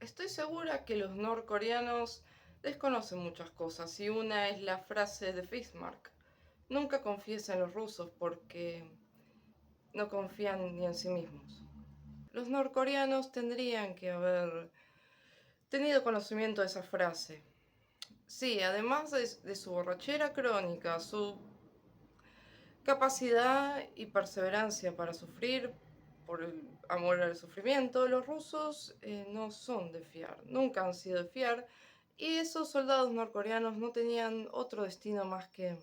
Estoy segura que los norcoreanos desconocen muchas cosas y una es la frase de Bismarck. Nunca confíes en los rusos porque no confían ni en sí mismos. Los norcoreanos tendrían que haber tenido conocimiento de esa frase. Sí, además de su borrachera crónica, su capacidad y perseverancia para sufrir por el amor al sufrimiento, los rusos no son de fiar, nunca han sido de fiar, y esos soldados norcoreanos no tenían otro destino más que,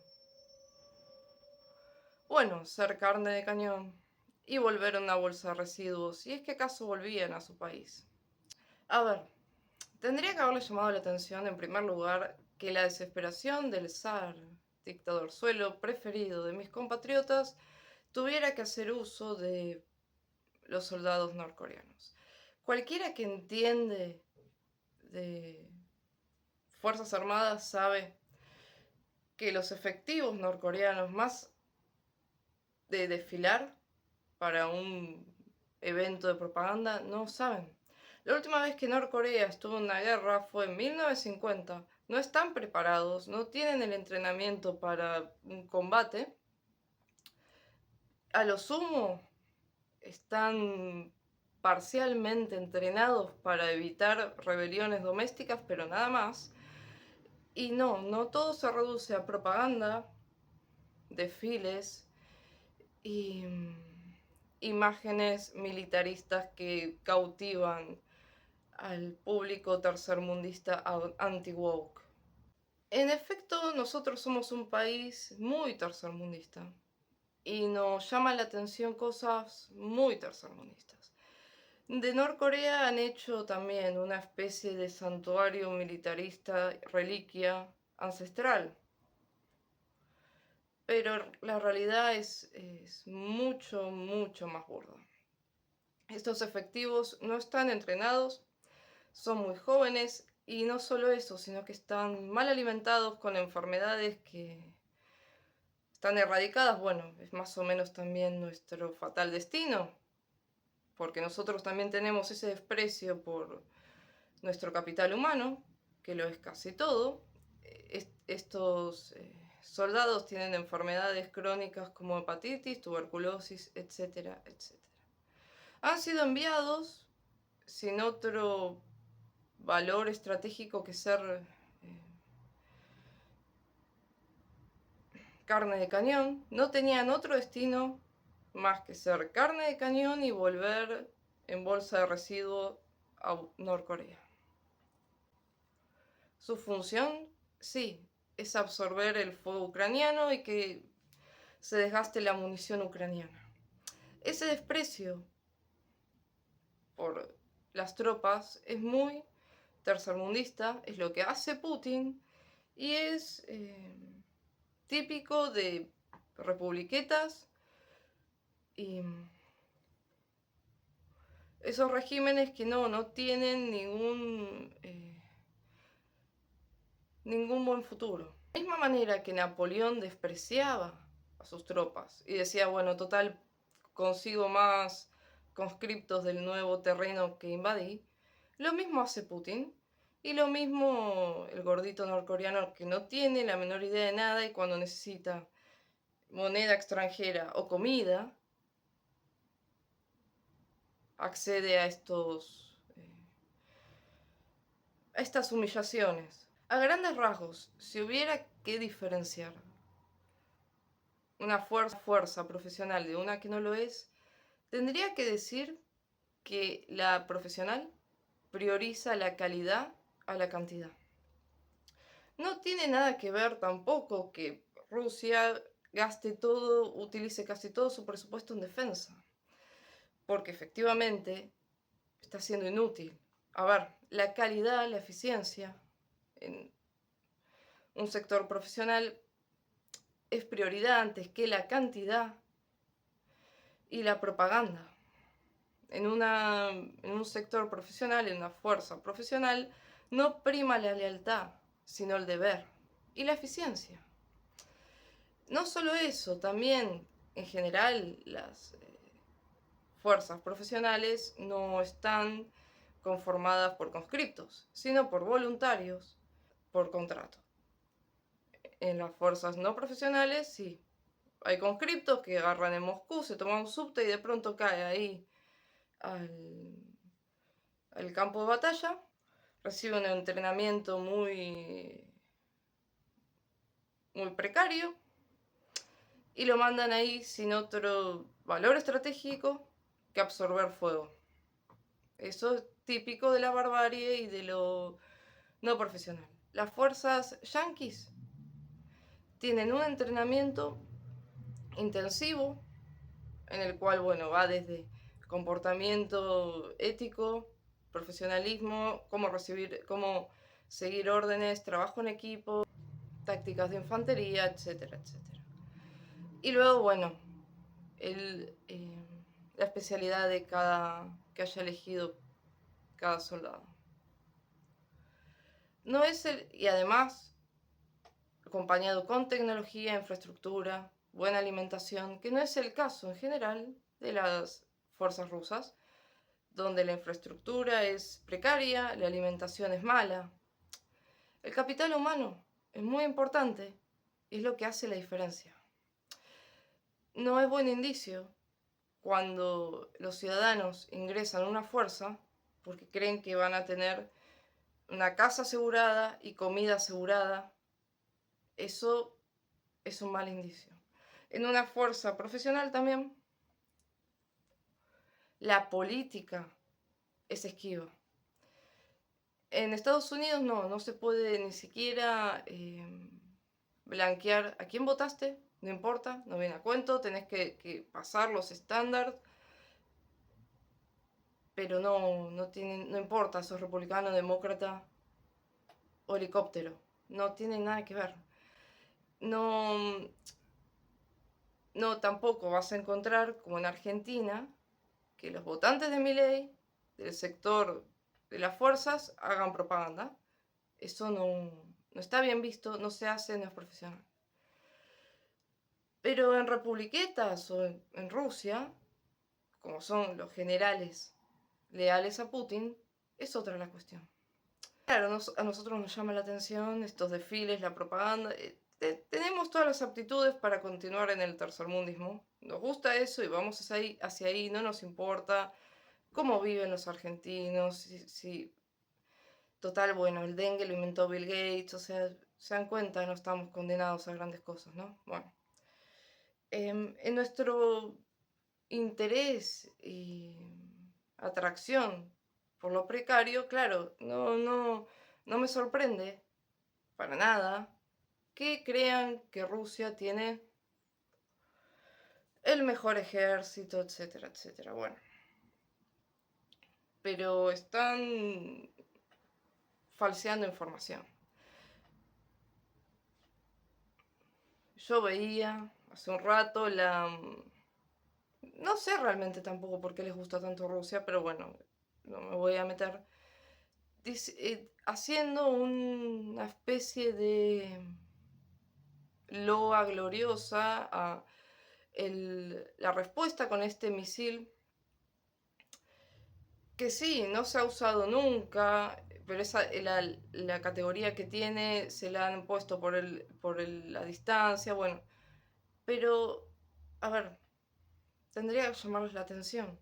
bueno, ser carne de cañón y volver a una bolsa de residuos, si es que acaso volvían a su país. A ver, tendría que haberle llamado la atención en primer lugar que la desesperación del zar, dictador suelo preferido de mis compatriotas, tuviera que hacer uso de los soldados norcoreanos. Cualquiera que entiende de Fuerzas Armadas sabe que los efectivos norcoreanos, más de desfilar para un evento de propaganda, no saben. La última vez que Norcorea estuvo en una guerra fue en 1950. No están preparados, no tienen el entrenamiento para un combate. A lo sumo, están parcialmente entrenados para evitar rebeliones domésticas, pero nada más. Y no todo se reduce a propaganda, desfiles y imágenes militaristas que cautivan al público tercermundista anti-woke. En efecto, nosotros somos un país muy tercermundista y nos llama la atención cosas muy tercermundistas. De Norcorea han hecho también una especie de santuario militarista, reliquia ancestral, pero la realidad es mucho más burda. Estos efectivos no están entrenados, son muy jóvenes y no solo eso, sino que están mal alimentados con enfermedades que están erradicadas. Bueno, es más o menos también nuestro fatal destino, porque nosotros también tenemos ese desprecio por nuestro capital humano, que lo es casi todo. Estos soldados tienen enfermedades crónicas como hepatitis, tuberculosis, etcétera, etcétera. Han sido enviados sin otro valor estratégico que ser carne de cañón. No tenían otro destino más que ser carne de cañón y volver en bolsa de residuos a Norcorea. Su función, sí, es absorber el fuego ucraniano y que se desgaste la munición ucraniana. Ese desprecio por las tropas es muy tercermundista, es lo que hace Putin y es típico de republiquetas y esos regímenes que no tienen ningún buen futuro. De la misma manera que Napoleón despreciaba a sus tropas y decía, bueno, total, consigo más conscriptos del nuevo terreno que invadí, lo mismo hace Putin y lo mismo el gordito norcoreano que no tiene la menor idea de nada y cuando necesita moneda extranjera o comida, accede a estas humillaciones. A grandes rasgos, si hubiera que diferenciar una fuerza profesional de una que no lo es, tendría que decir que la profesional prioriza la calidad a la cantidad. No tiene nada que ver tampoco que Rusia gaste todo, utilice casi todo su presupuesto en defensa, porque efectivamente está siendo inútil. A ver, la calidad, la eficiencia en un sector profesional es prioridad antes que la cantidad y la propaganda. En un sector profesional, en una fuerza profesional, no prima la lealtad, sino el deber y la eficiencia. No solo eso, también en general las fuerzas profesionales no están conformadas por conscriptos, sino por voluntarios por contrato. En las fuerzas no profesionales, sí. Hay conscriptos que agarran en Moscú, se toman un subte y de pronto cae ahí al campo de batalla, recibe un entrenamiento muy precario y lo mandan ahí sin otro valor estratégico que absorber fuego. Eso es típico de la barbarie y de lo no profesional. Las fuerzas yanquis tienen un entrenamiento intensivo en el cual, bueno, va desde comportamiento ético, profesionalismo, cómo seguir órdenes, trabajo en equipo, tácticas de infantería, etcétera, etcétera. Y luego, bueno, la especialidad de que haya elegido cada soldado. No es y además, acompañado con tecnología, infraestructura, buena alimentación, que no es el caso en general de las fuerzas rusas, donde la infraestructura es precaria, la alimentación es mala. El capital humano es muy importante y es lo que hace la diferencia. No es buen indicio cuando los ciudadanos ingresan a una fuerza porque creen que van a tener una casa asegurada y comida asegurada. Eso es un mal indicio. En una fuerza profesional también, la política es esquiva. En Estados Unidos no se puede ni siquiera blanquear a quién votaste, no importa, no viene a cuento, tenés que pasar los estándares, pero no importa, sos republicano, demócrata o helicóptero, no tiene nada que ver. No, no tampoco vas a encontrar, como en Argentina, que los votantes de Milei, del sector de las fuerzas, hagan propaganda. Eso no está bien visto, no se hace, no es profesional. Pero en republiquetas o en Rusia, como son los generales leales a Putin, es otra la cuestión. Claro, a nosotros nos llama la atención estos desfiles, la propaganda. Tenemos todas las aptitudes para continuar en el tercermundismo. Nos gusta eso y vamos hacia ahí, no nos importa cómo viven los argentinos, total, bueno, el dengue lo inventó Bill Gates, o sea, se dan cuenta, no estamos condenados a grandes cosas, ¿no? Bueno, en nuestro interés y atracción por lo precario, claro, no me sorprende para nada que crean que Rusia tiene el mejor ejército, etcétera, etcétera. Bueno, pero están falseando información. Yo veía hace un rato no sé realmente tampoco por qué les gusta tanto Rusia, pero bueno, no me voy a meter. Haciendo una especie de loa gloriosa a la respuesta con este misil, que sí, no se ha usado nunca, pero la categoría que tiene se la han puesto por la distancia, bueno, pero, a ver, tendría que llamarles la atención.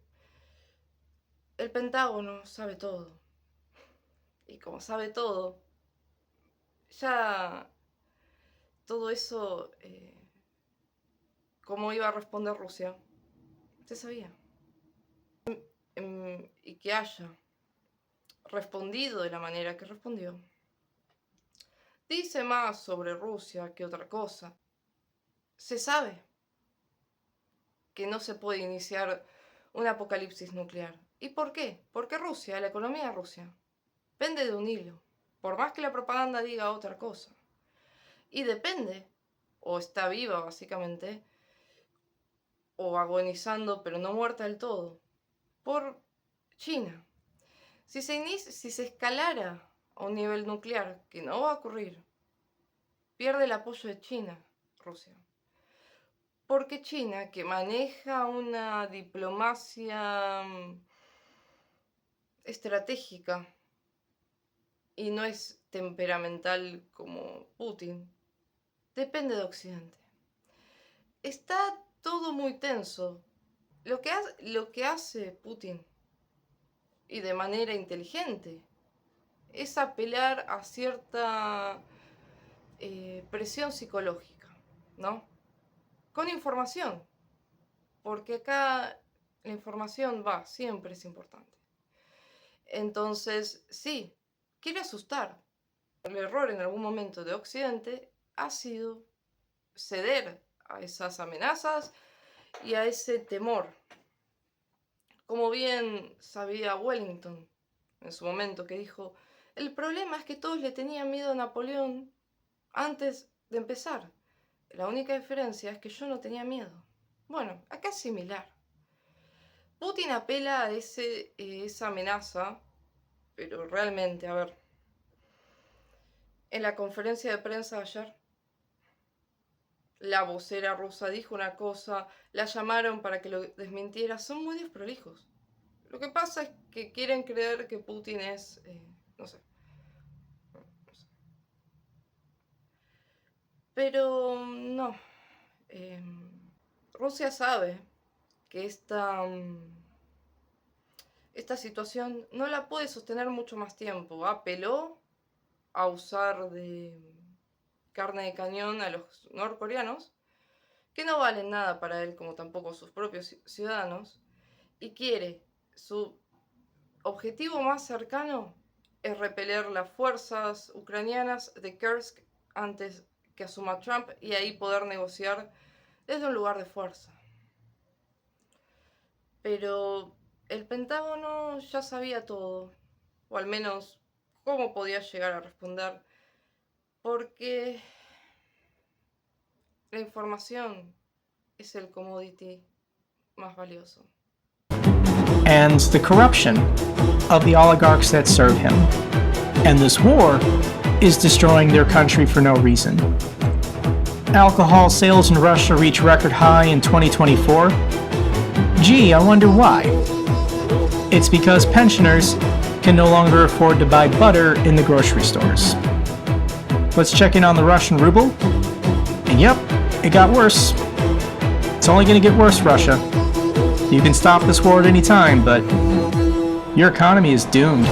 El Pentágono sabe todo. Y como sabe todo, ya todo eso, cómo iba a responder Rusia, se sabía. Y que haya respondido de la manera que respondió, dice más sobre Rusia que otra cosa. Se sabe que no se puede iniciar un apocalipsis nuclear. ¿Y por qué? Porque Rusia, la economía de Rusia, pende de un hilo, por más que la propaganda diga otra cosa. Y depende, o está viva básicamente, o agonizando pero no muerta del todo, por China. Si se escalara a un nivel nuclear, que no va a ocurrir, pierde el apoyo de China, Rusia. Porque China, que maneja una diplomacia estratégica y no es temperamental como Putin, depende de Occidente. Está todo muy tenso. Lo que hace Putin, y de manera inteligente, es apelar a cierta presión psicológica, ¿no? Con información, porque acá la información siempre es importante. Entonces, sí, quiere asustar. El error en algún momento de Occidente ha sido ceder a esas amenazas y a ese temor. Como bien sabía Wellington en su momento, que dijo, el problema es que todos le tenían miedo a Napoleón antes de empezar. La única diferencia es que yo no tenía miedo. Bueno, acá es similar. Putin apela a esa amenaza, pero realmente, a ver, en la conferencia de prensa de ayer, la vocera rusa dijo una cosa, la llamaron para que lo desmintiera, son muy desprolijos. Lo que pasa es que quieren creer que Putin es, no sé. Pero no. Rusia sabe que esta situación no la puede sostener mucho más tiempo. Apeló a usar de carne de cañón a los norcoreanos, que no valen nada para él, como tampoco sus propios ciudadanos, y quiere, su objetivo más cercano es repeler las fuerzas ucranianas de Kursk antes que asuma Trump y ahí poder negociar desde un lugar de fuerza. Pero el Pentágono ya sabía todo, o al menos cómo podía llegar a responder, porque la información es el commodity más valioso. And the corruption of the oligarchs that serve him. And this war is destroying their country for no reason. Alcohol sales in Russia reach record high in 2024. Gee, I wonder why. It's because pensioners can no longer afford to buy butter in the grocery stores. Let's check in on the Russian ruble. And yep, it got worse. It's only going to get worse, Russia. You can stop this war at any time, but your economy is doomed.